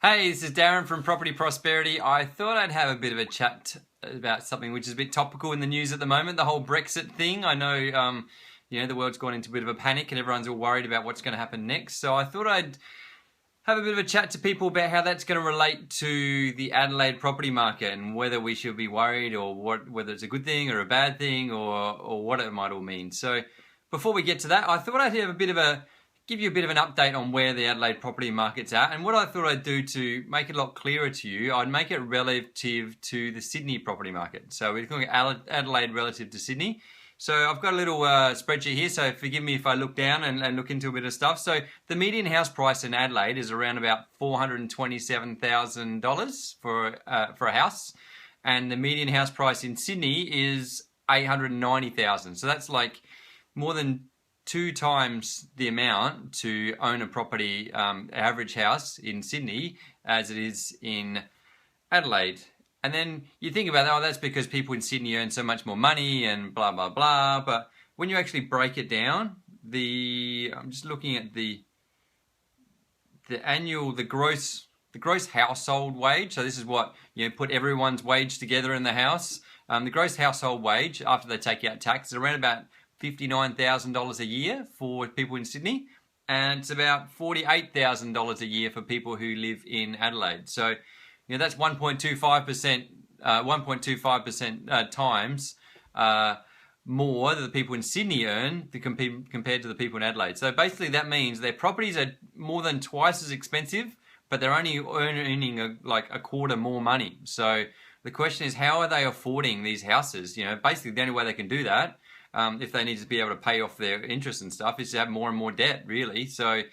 Hey, this is Darren from Property Prosperity. I thought I'd have a bit of a chat about something which is a bit topical in the news at the moment, the whole Brexit thing. I know, the world's gone into a bit of a panic and everyone's all worried about what's going to happen next. So I thought I'd have a bit of a chat to people about how that's going to relate to the Adelaide property market and whether we should be worried or whether it's a good thing or a bad thing or what it might all mean. So before we get to that, I thought I'd have give you a bit of an update on where the Adelaide property market's at. And what I thought I'd do to make it a lot clearer to you, I'd make it relative to the Sydney property market. So we're looking at Adelaide relative to Sydney. So I've got a little spreadsheet here, so forgive me if I look down and look into a bit of stuff. So the median house price in Adelaide is around about $427,000 for a house. And the median house price in Sydney is $890,000. So that's like more than 2 times the amount to own a property, average house in Sydney as it is in Adelaide. And then you think about that, that's because people in Sydney earn so much more money and blah, blah, blah. But when you actually break it down, I'm just looking at the gross household wage. So this is what, put everyone's wage together in the house. The gross household wage after they take out tax is around about $59,000 a year for people in Sydney, and it's about $48,000 a year for people who live in Adelaide. So, that's 1.25% times more that the people in Sydney earn compared to the people in Adelaide. So basically, that means their properties are more than twice as expensive, but they're only earning a quarter more money. So the question is, how are they affording these houses? Basically, the only way they can do that, if they need to be able to pay off their interest and stuff, is to have more and more debt, really. So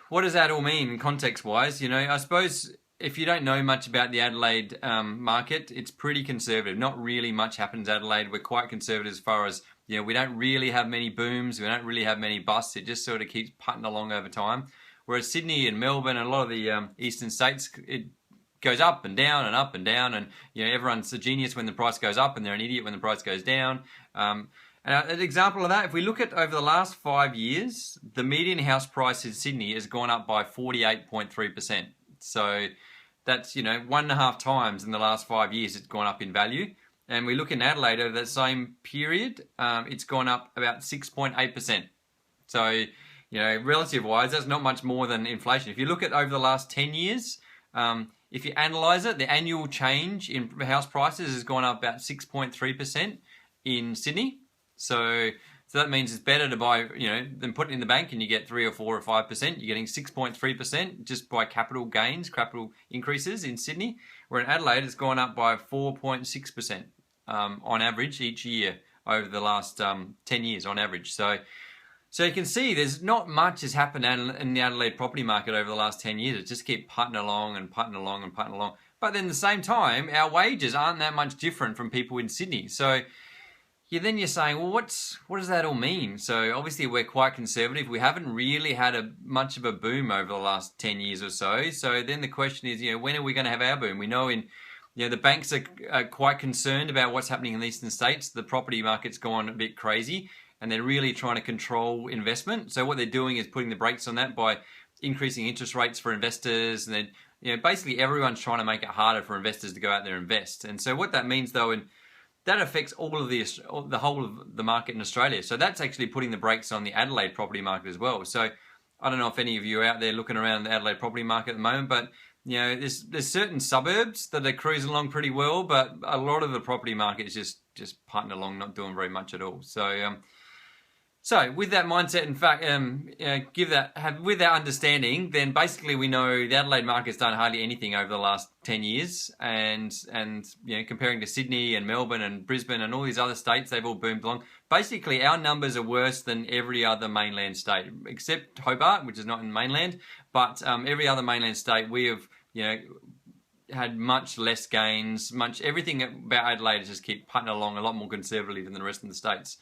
what does that all mean context-wise? I suppose if you don't know much about the Adelaide market, it's pretty conservative. Not really much happens in Adelaide. We're quite conservative as far as, we don't really have many booms. We don't really have many busts. It just sort of keeps putting along over time. Whereas Sydney and Melbourne and a lot of the eastern states, it goes up and down and up and down, and everyone's a genius when the price goes up and they're an idiot when the price goes down. And an example of that, if we look at over the last 5 years, the median house price in Sydney has gone up by 48.3%. So that's 1.5 times in the last 5 years it's gone up in value. And we look in Adelaide over that same period, it's gone up about 6.8%. So relative wise, that's not much more than inflation. If you look at over the last 10 years, if you analyse it, the annual change in house prices has gone up about 6.3% in Sydney. So that means it's better to buy, than put it in the bank and you get 3 or 4 or 5%. You're getting 6.3% just by capital gains, capital increases in Sydney. Where in Adelaide, it's gone up by 4.6% on average each year over the last 10 years on average. So you can see there's not much has happened in the Adelaide property market over the last 10 years. It just keeps putting along and putting along and putting along. But then at the same time, our wages aren't that much different from people in Sydney. So then you're saying, well, what does that all mean? So obviously we're quite conservative. We haven't really had much of a boom over the last 10 years or so. So then the question is, when are we going to have our boom? We know the banks are quite concerned about what's happening in the eastern states. The property market's gone a bit crazy, and they're really trying to control investment. So what they're doing is putting the brakes on that by increasing interest rates for investors. And then, basically everyone's trying to make it harder for investors to go out there and invest. And so what that means, though, and that affects all of the whole of the market in Australia. So that's actually putting the brakes on the Adelaide property market as well. So I don't know if any of you are out there looking around the Adelaide property market at the moment, but there's certain suburbs that are cruising along pretty well, but a lot of the property market is just putting along, not doing very much at all. So with that mindset, in fact, with that understanding, then basically we know the Adelaide market's done hardly anything over the last 10 years, and comparing to Sydney and Melbourne and Brisbane and all these other states, they've all boomed along. Basically, our numbers are worse than every other mainland state, except Hobart, which is not in mainland, but every other mainland state we have, had much less gains. Everything about Adelaide just keep putting along a lot more conservatively than the rest of the states.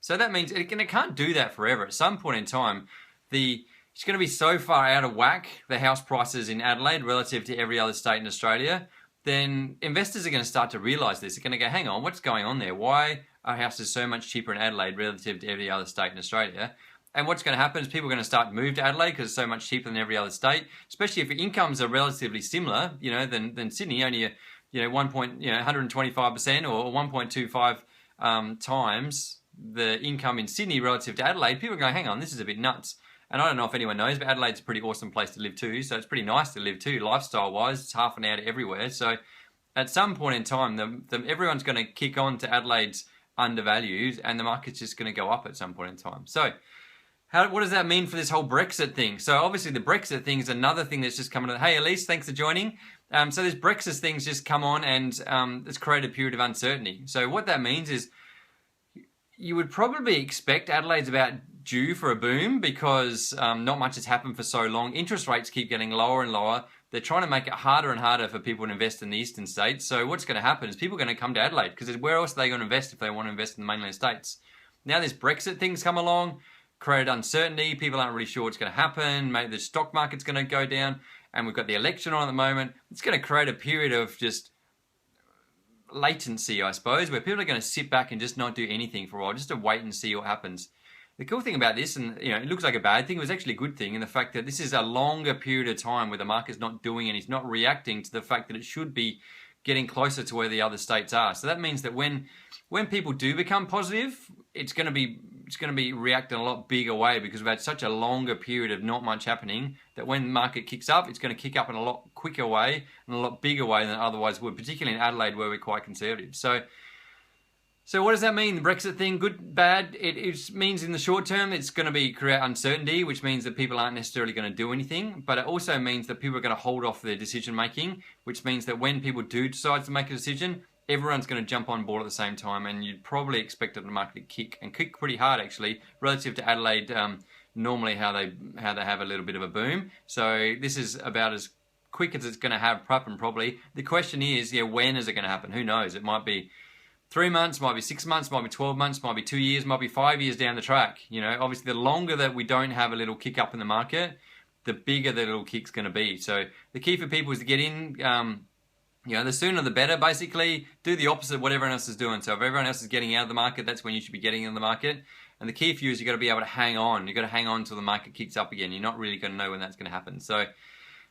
So that means it can't do that forever. At some point in time, it's going to be so far out of whack, the house prices in Adelaide relative to every other state in Australia, then investors are going to start to realise this. They're going to go, hang on, what's going on there? Why are houses so much cheaper in Adelaide relative to every other state in Australia? And what's going to happen is people are going to start to move to Adelaide because it's so much cheaper than every other state, especially if your incomes are relatively similar, than Sydney, only 125% or 1.25 times the income in Sydney relative to Adelaide. People are going, hang on, this is a bit nuts. And I don't know if anyone knows, but Adelaide's a pretty awesome place to live too. So it's pretty nice to live too, lifestyle-wise. It's half an hour to everywhere. So at some point in time, everyone's going to kick on to Adelaide's undervalued, and the market's just going to go up at some point in time. So what does that mean for this whole Brexit thing? So obviously the Brexit thing is another thing that's just coming on. Hey, Elise, thanks for joining. So this Brexit thing's just come on, and it's created a period of uncertainty. So what that means is you would probably expect Adelaide's about due for a boom because not much has happened for so long. Interest rates keep getting lower and lower. They're trying to make it harder and harder for people to invest in the eastern states. So what's going to happen is people are going to come to Adelaide because where else are they going to invest if they want to invest in the mainland states? Now this Brexit thing's come along, created uncertainty. People aren't really sure what's going to happen. Maybe the stock market's going to go down, and we've got the election on at the moment. It's going to create a period of just latency, I suppose, where people are going to sit back and just not do anything for a while, just to wait and see what happens. The cool thing about this, and it looks like a bad thing, it was actually a good thing in the fact that this is a longer period of time where the market's not doing and it's not reacting to the fact that it should be getting closer to where the other states are. So that means that when people do become positive, it's going to be reacting a lot bigger way because we've had such a longer period of not much happening that when the market kicks up, it's going to kick up in a lot quicker way and a lot bigger way than it otherwise would, particularly in Adelaide where we're quite conservative. So what does that mean? The Brexit thing, good, bad? It means in the short term, it's going to create uncertainty, which means that people aren't necessarily going to do anything. But it also means that people are going to hold off their decision making, which means that when people do decide to make a decision, everyone's going to jump on board at the same time, and you'd probably expect the market to kick pretty hard actually, relative to Adelaide. Normally, how they have a little bit of a boom. So this is about as quick as it's going to happen probably. The question is, when is it going to happen? Who knows? It might be 3 months, might be 6 months, might be 12 months, might be 2 years, might be 5 years down the track. Obviously the longer that we don't have a little kick up in the market, the bigger the little kick's going to be. So the key for people is to get in, the sooner the better, basically. Do the opposite of what everyone else is doing. So if everyone else is getting out of the market, that's when you should be getting in the market. And the key for you is you've got to be able to hang on. You've got to hang on until the market kicks up again. You're not really going to know when that's going to happen. So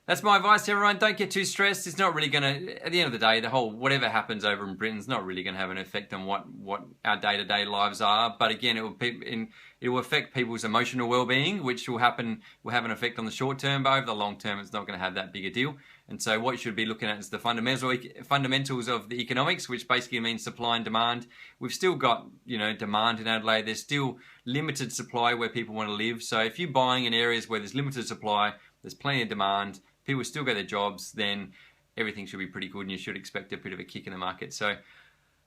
that's my advice to everyone. Don't get too stressed. It's not really going to, at the end of the day, the whole whatever happens over in Britain is not really going to have an effect on what our day-to-day lives are. But again, it will affect people's emotional well-being, which will have an effect on the short term. But over the long term, it's not going to have that big a deal. And so what you should be looking at is the fundamentals of the economics, which basically means supply and demand. We've still got, demand in Adelaide. There's still limited supply where people want to live. So if you're buying in areas where there's limited supply, there's plenty of demand, people still get their jobs, then everything should be pretty good and you should expect a bit of a kick in the market. So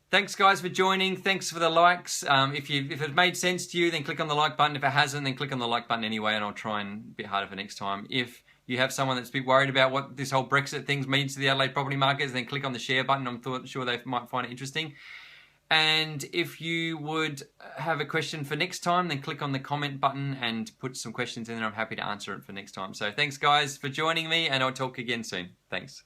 thanks guys for joining. Thanks for the likes. If it made sense to you, then click on the like button. If it hasn't, then click on the like button anyway, and I'll try and be harder for next time. If you have someone that's a bit worried about what this whole Brexit thing means to the Adelaide property markets, then click on the share button. I'm sure they might find it interesting. And if you would have a question for next time, then click on the comment button and put some questions in there. I'm happy to answer it for next time. So thanks guys for joining me, and I'll talk again soon. Thanks.